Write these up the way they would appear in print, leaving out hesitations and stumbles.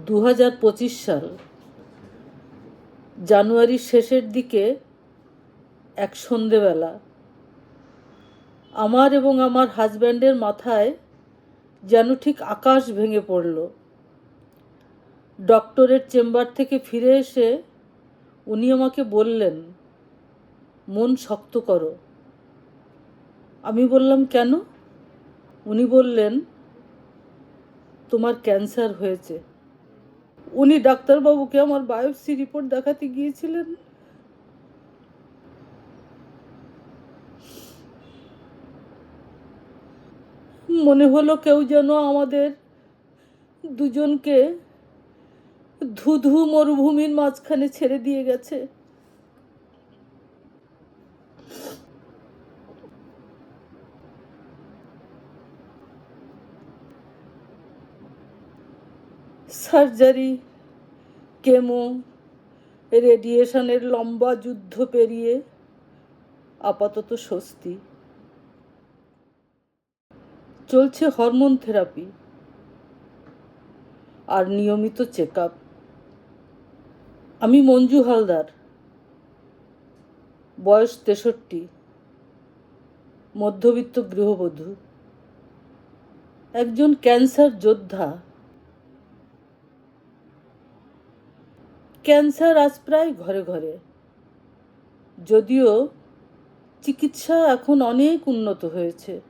2025 সাল জানুয়ারির শেষের দিকে এক সন্ধেবেলা আমার এবং আমার হাজব্যান্ডের মাথায় যেন ঠিক আকাশ ভেঙে পড়ল। ডক্টরের চেম্বার থেকে ফিরে এসে উনি আমাকে বললেন, মন শক্ত করো। আমি বললাম, কেন? উনি বললেন, তোমার ক্যান্সার হয়েছে। উনি ডাক্তারবাবুকে আমার বায়োপসি রিপোর্ট দেখাতে গিয়েছিলেন। মনে হলো কেউ যেন আমাদের দুজনকে ধুধু মরুভূমির মাঝখানে ছেড়ে দিয়ে গেছে। সার্জারি, কেমো, রেডিয়েশনের লম্বা যুদ্ধ পেরিয়ে আপাতত স্বস্তি। চলছে হরমোন থেরাপি আর নিয়মিত চেক আপ। আমি মঞ্জু হালদার, বয়স 63, মধ্যবিত্ত গৃহবধূ, একজন ক্যান্সার যোদ্ধা। ক্যান্সার আজ প্রায় ঘরে ঘরে, যদিও চিকিৎসা এখন অনেক উন্নত হয়েছে।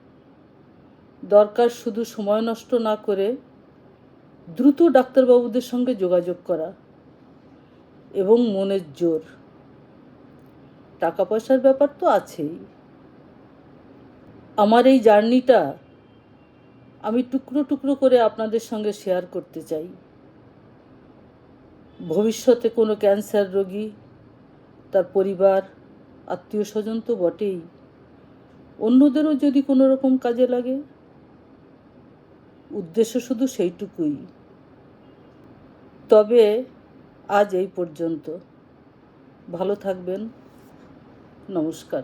দরকার শুধু সময় নষ্ট না করে দ্রুত ডাক্তারবাবুদের সঙ্গে যোগাযোগ করা এবং মনের জোর। টাকা পয়সার ব্যাপার তো আছেই। আমার এই জার্নিটা আমি টুকরো টুকরো করে আপনাদের সঙ্গে শেয়ার করতে চাই। ভবিষ্যতে কোনো ক্যান্সার রোগী, তার পরিবার, আত্মীয় স্বজন তো বটেই, অন্যদেরও যদি কোনো রকম কাজে লাগে। উদ্দেশ্য শুধু সেইটুকুই। তবে আজ এই পর্যন্ত। ভালো থাকবেন। নমস্কার।